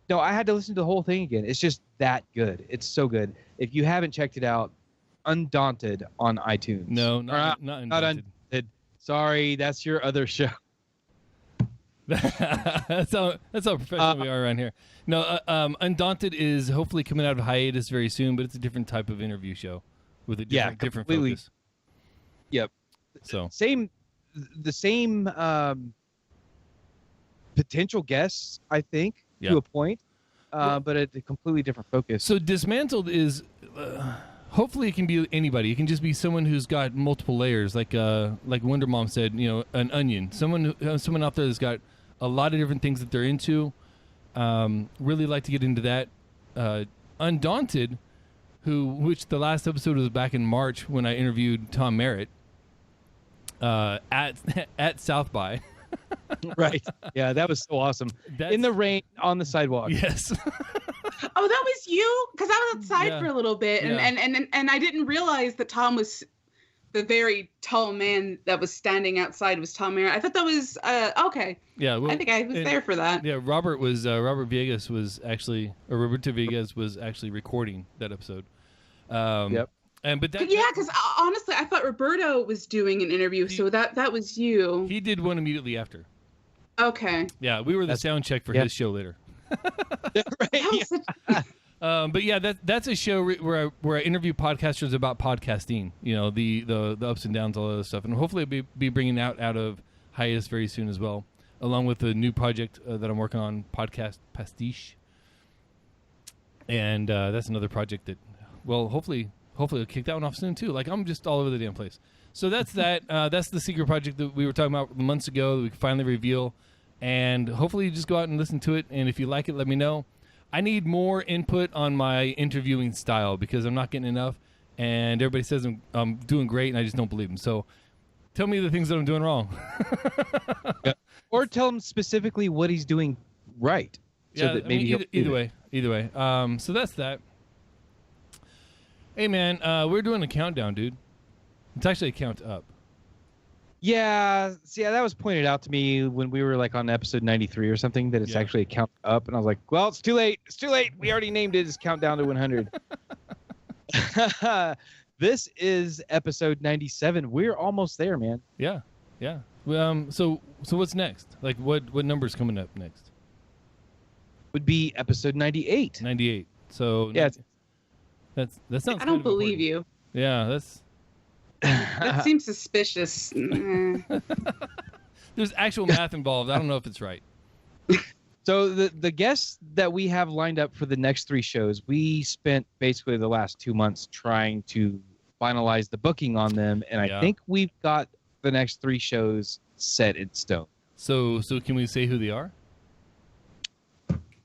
No, I had to listen to the whole thing again. It's just that good. It's so good. If you haven't checked it out, Undaunted on iTunes. No, not Undaunted. Sorry, that's your other show. that's how professional we are around here. No, Undaunted is hopefully coming out of hiatus very soon, but it's a different type of interview show with a different focus. Yep. So the same potential guests, I think, to a point, but a completely different focus. So Dismantled is hopefully it can be anybody. It can just be someone who's got multiple layers, like Wonder Mom said, an onion. Someone out there that's got a lot of different things that they're into. Really like to get into that. Undaunted, which the last episode was back in March when I interviewed Tom Merritt at South by. Right. Yeah, that was so awesome. In the rain on the sidewalk. Yes. Oh, that was you? Because I was outside for a little bit, and I didn't realize that Tom was the very tall man that was standing outside was Tom Merritt. I thought that was okay. Yeah, well, I think I was there for that. Yeah, Roberto Viegas was actually recording that episode. Yep. Because honestly, I thought Roberto was doing an interview, so that was you. He did one immediately after. Okay. Yeah, we were the sound check for his show later. But yeah, that's a show where I interview podcasters about podcasting. The ups and downs, all that other stuff, and hopefully I'll be bringing out of hiatus very soon as well, along with a new project that I'm working on, Podcast Pastiche, and that's another project that, well, hopefully I'll kick that one off soon too. I'm just all over the damn place. So that's that. That's the secret project that we were talking about months ago that we can finally reveal. And hopefully you just go out and listen to it. And if you like it, let me know. I need more input on my interviewing style because I'm not getting enough. And everybody says I'm doing great, and I just don't believe them. So tell me the things that I'm doing wrong. Yeah. Or tell him specifically what he's doing right. So that maybe either way. So that's that. Hey, man, we're doing a countdown, dude. It's actually a count up. Yeah, that was pointed out to me when we were on episode 93 or something, that it's actually a count up, and I was like, well, it's too late. We already named it as Countdown to 100. This is episode 97. We're almost there, man. Yeah. So what's next? What number's coming up next? Would be episode 98. 98. So yeah, that sounds. I don't believe you. Yeah, that's. That seems suspicious. There's actual math involved. I don't know if it's right. So the guests that we have lined up for the next 3 shows, we spent basically the last 2 months trying to finalize the booking on them, and I think we've got the next 3 shows set in stone. So can we say who they are?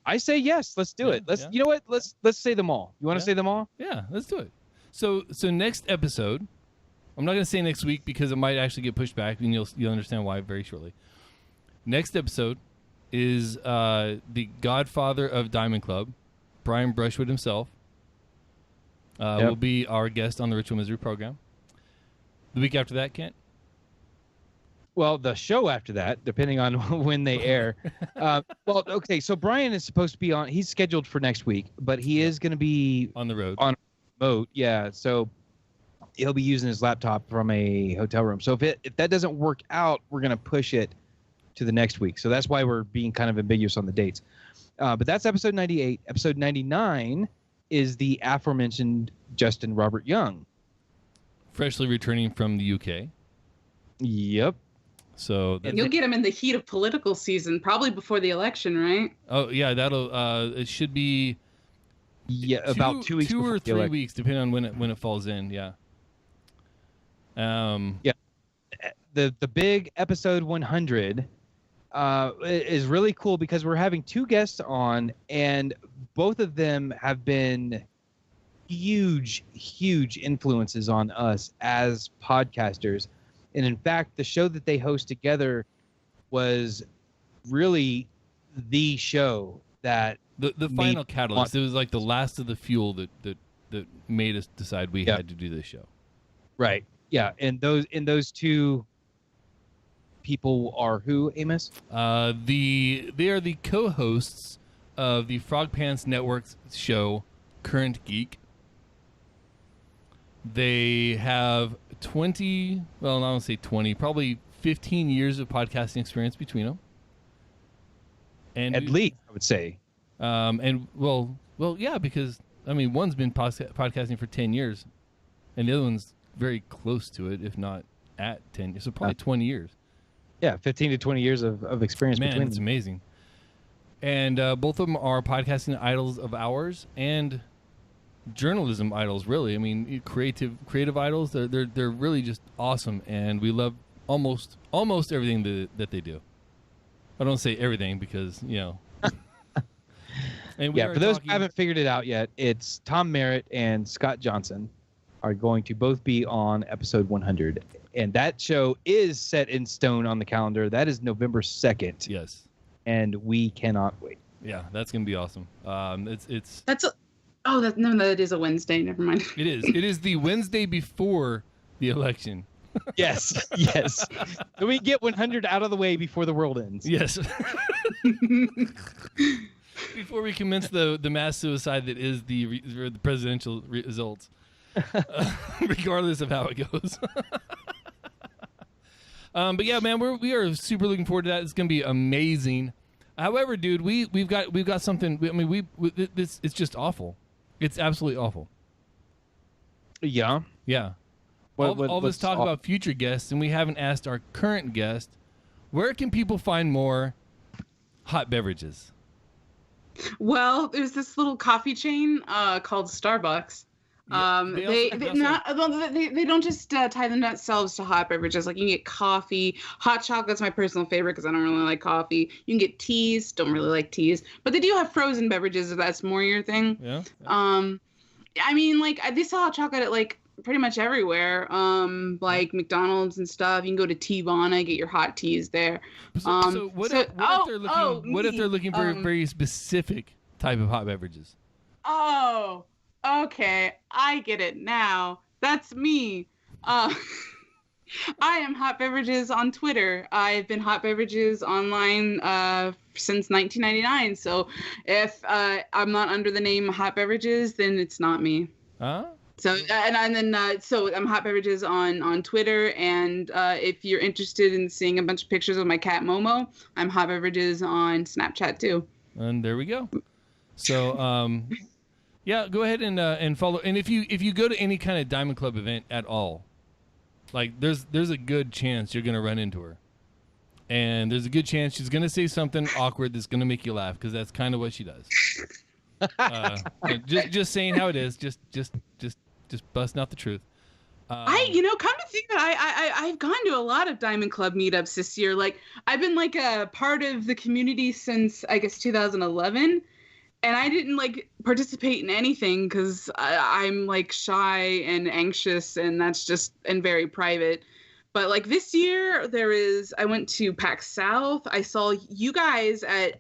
I say yes. Let's do it. You know what? Let's say them all. You want to say them all? Yeah, let's do it. So next episode, I'm not going to say next week because it might actually get pushed back, and you'll understand why very shortly. Next episode is the godfather of Diamond Club, Brian Brushwood himself. Will be our guest on the Ritual Misery program. The week after that, Kent? Well, the show after that, depending on when they air. Well, okay, so Brian is supposed to be on. He's scheduled for next week, but he is going to be on the road. On remote, yeah. So he'll be using his laptop from a hotel room. So if that doesn't work out, we're going to push it to the next week. So that's why we're being kind of ambiguous on the dates. But that's episode 98. Episode 99 is the aforementioned Justin Robert Young. Freshly returning from the UK. Yep. So you'll get him in the heat of political season, probably before the election, right? Oh yeah, that'll. It should be. Yeah, about 2 weeks. 2 or 3 weeks, depending on when it falls in. Yeah. Yeah. The big episode 100 is really cool because we're having 2 guests on, and both of them have been huge influences on us as podcasters. And in fact, the show that they host together was really the show that the final catalyst. It was like the last of the fuel that made us decide we had to do this show. Right. Yeah. And those 2 people are who, Amos? They are the co-hosts of the Frog Pants Network's show, Current Geek. They have 20, well, I don't say 20, probably 15 years of podcasting experience between them. And at least, I would say. And well, yeah, because I mean, one's been podcasting for 10 years, and the other one's very close to it, if not at 10 years, so probably 20 years. Yeah, 15 to 20 years of experience between them. Man, it's amazing. And both of them are podcasting idols of ours and journalism idols, really. I mean, creative idols. They're really just awesome, and we love almost everything that they do. I don't say everything because And for those who haven't figured it out yet, it's Tom Merritt and Scott Johnson are going to both be on episode 100, and that show is set in stone on the calendar. That is November 2nd. Yes, and we cannot wait. Yeah, that's gonna be awesome. That is a Wednesday. Never mind. It is. It is the Wednesday before the election. Yes. So we get 100 out of the way before the world ends. Yes. Before we commence the mass suicide that is the presidential results, regardless of how it goes. But yeah, man, we are super looking forward to that. It's gonna be amazing. However, dude, we've got something. I mean, it's just awful. It's absolutely awful. Yeah. Yeah. All this talk about future guests, and we haven't asked our current guest, where can people find more hot beverages? Well, there's this little coffee chain called Starbucks. They don't just tie themselves to hot beverages. Like, you can get coffee. Hot chocolate's my personal favorite because I don't really like coffee. You can get teas. Don't really like teas, but they do have frozen beverages if that's more your thing. Yeah. I mean, like, they sell hot chocolate at like pretty much everywhere. Like McDonald's and stuff. You can go to Teavana, get your hot teas there. What if they're looking for a very specific type of hot beverages? Oh, okay. I get it now. That's me. I am Hot Beverages on Twitter. I've been Hot Beverages online since 1999. So if I'm not under the name Hot Beverages, then it's not me. So so I'm Hot Beverages on Twitter, and if you're interested in seeing a bunch of pictures of my cat Momo, I'm Hot Beverages on Snapchat too. And there we go. So yeah, go ahead and follow. And if you go to any kind of Diamond Club event at all, like there's a good chance you're gonna run into her, and there's a good chance she's gonna say something awkward that's gonna make you laugh because that's kind of what she does. Just saying how it is. Just busting out the truth. Come to think that I've gone to a lot of Diamond Club meetups this year. Like, I've been like a part of the community since I guess 2011, and I didn't like participate in anything because I'm like shy and anxious, and that's just and very private. But like this year, I went to PAX South. I saw you guys at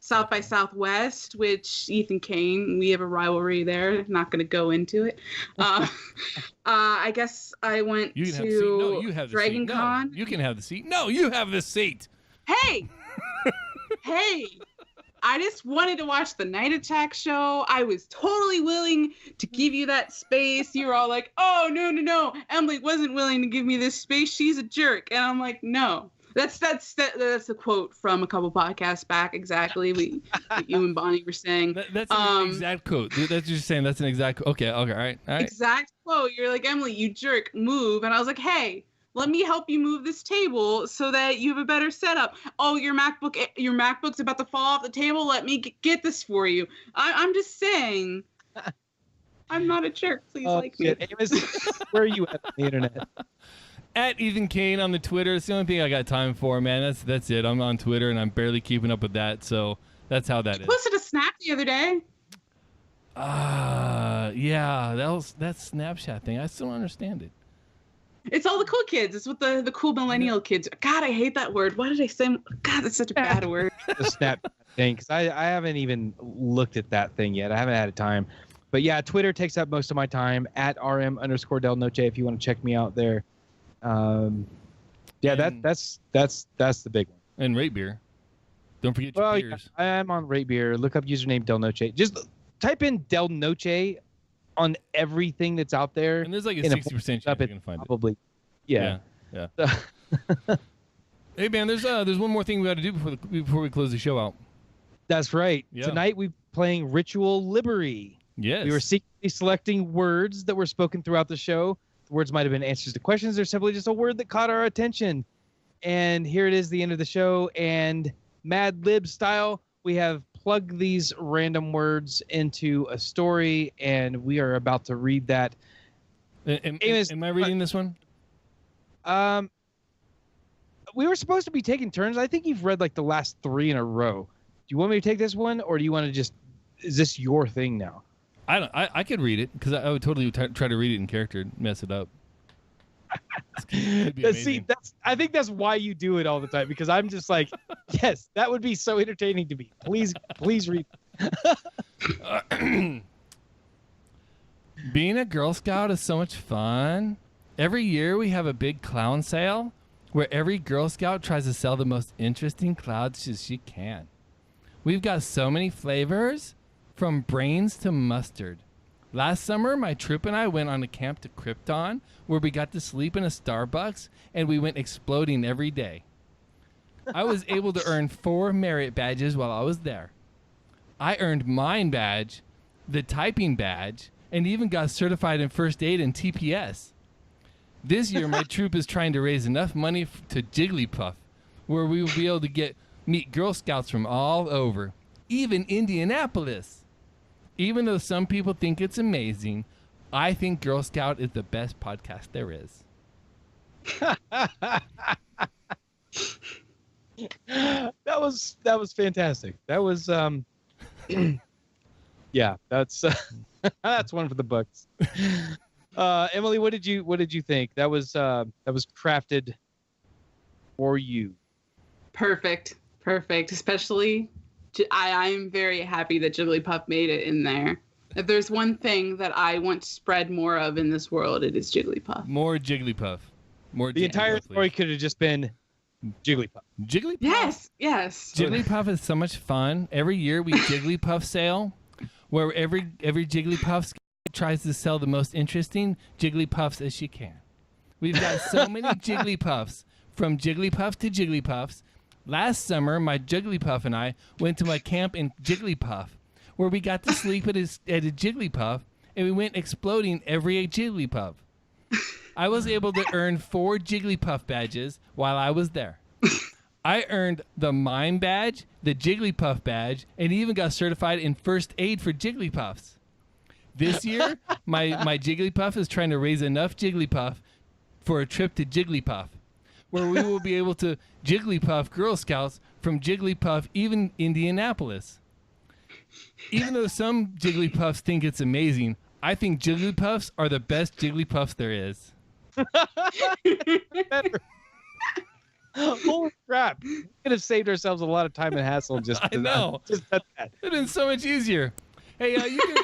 South by Southwest, which Ethan Kane, we have a rivalry there. Not going to go into it. I guess I went You can to have the seat. No, you have the Dragon seat. No, Con. you can have the seat. No, you have the seat. Hey, hey. I just wanted to watch the Night Attack show. I was totally willing to give you that space. You were all like, oh, no. Emily wasn't willing to give me this space. She's a jerk. And I'm like, no. That's a quote from a couple podcasts back. Exactly. What you and Bonnie were saying. That's an exact quote. That's just saying that's an exact quote. Okay. All right. Exact quote. You're like, Emily, you jerk, move. And I was like, hey, let me help you move this table so that you have a better setup. Oh, your MacBook's about to fall off the table. Let me get this for you. I'm just saying. I'm not a jerk. Please like me. Amos, where are you at on the internet? At Ethan Kane on the Twitter. It's the only thing I got time for, man. That's it. I'm on Twitter and I'm barely keeping up with that. So that's how that is. Posted a snap the other day. Yeah, that Snapchat thing. I still don't understand it. It's all the cool kids. It's what the cool millennial kids. God, I hate that word. Why did I say? God, that's such a bad word. The Snap thing, because I haven't even looked at that thing yet. I haven't had time. But yeah, Twitter takes up most of my time. At @RM_Del Noche if you want to check me out there. Yeah, that's the big one. And Rate Beer. Don't forget your beers. Yeah, I am on Rate Beer. Look up username Del Noche. Just type in Del Noche on everything that's out there. And there's like a 60% chance you're going to find it. Probably. Yeah. Hey, man, there's one more thing we got to do before we close the show out. That's right. Yeah. Tonight we're playing Ritual Liberty. Yes. We were secretly selecting words that were spoken throughout the show. The words might have been answers to questions. They're simply just a word that caught our attention. And here it is, the end of the show. And Mad Lib style, we have plugged these random words into a story, and we are about to read that. Amos, am I reading this one? We were supposed to be taking turns. I think you've read like the last 3 in a row. Do you want me to take this one, or do you want to just? Is this your thing now? I could read it because I would totally try to read it in character and mess it up. See, I think that's why you do it all the time, because I'm just like, yes, that would be so entertaining to me. Please read. Being a Girl Scout is so much fun. Every year we have a big clown sale where every Girl Scout tries to sell the most interesting clouds she can. We've got so many flavors, from brains to mustard. Last summer, my troop and I went on a camp to Krypton where we got to sleep in a Starbucks and we went exploding every day. I was able to earn 4 merit badges while I was there. I earned Mind Badge, the Typing Badge, and even got certified in First Aid and TPS. This year, my troop is trying to raise enough money to Jigglypuff, where we will be able to meet Girl Scouts from all over, even Indianapolis. Even though some people think it's amazing, I think Girl Scout is the best podcast there is. That was fantastic. That was yeah, that's that's one for the books. Emily, what did you think? That was crafted for you. Perfect. Especially, I'm very happy that Jigglypuff made it in there. If there's one thing that I want to spread more of in this world, it is Jigglypuff. More Jigglypuff. The entire story could have just been Jigglypuff. Jigglypuff? Yes. Jigglypuff is so much fun. Every year we Jigglypuff sale, where every Jigglypuff tries to sell the most interesting Jigglypuffs as she can. We've got so many Jigglypuffs, from Jigglypuff to Jigglypuffs. Last summer, my Jigglypuff and I went to my camp in Jigglypuff, where we got to sleep at a Jigglypuff, and we went exploding every Jigglypuff. I was able to earn 4 Jigglypuff badges while I was there. I earned the Mime Badge, the Jigglypuff Badge, and even got certified in First Aid for Jigglypuffs. This year, my Jigglypuff is trying to raise enough Jigglypuff for a trip to Jigglypuff, where we will be able to Jigglypuff Girl Scouts from Jigglypuff, even Indianapolis. Even though some Jigglypuffs think it's amazing, I think Jigglypuffs are the best Jigglypuffs there is. Holy crap. We could have saved ourselves a lot of time and hassle just I know. Just that. It'd been so much easier. Hey,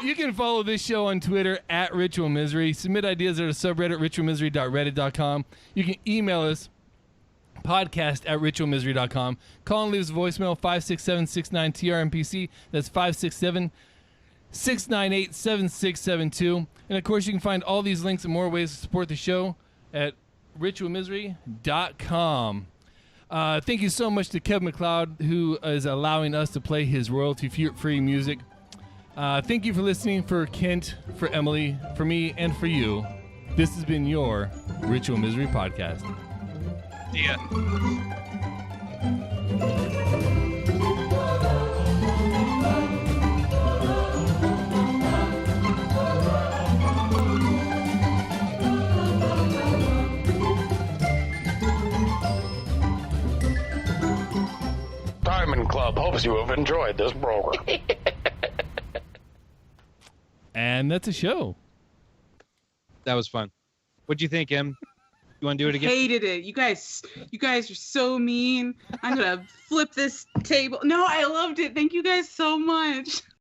you can follow this show on Twitter at Ritual Misery. Submit ideas at our subreddit, ritualmisery.reddit.com. You can email us, podcast at ritualmisery.com. Call and leave us a voicemail, 567-69-TRMPC. That's 567-698-7672. And, of course, you can find all these links and more ways to support the show at ritualmisery.com. Thank you so much to Kevin MacLeod, who is allowing us to play his royalty-free music. Thank you for listening. For Kent, for Emily, for me, and for you, this has been your Ritual Misery Podcast. See ya. Diamond Club hopes you have enjoyed this program. And that's a show. That was fun. What'd you think, Em? You want to do it again? Hated it. You guys are so mean. I'm gonna flip this table. No, I loved it. Thank you guys so much.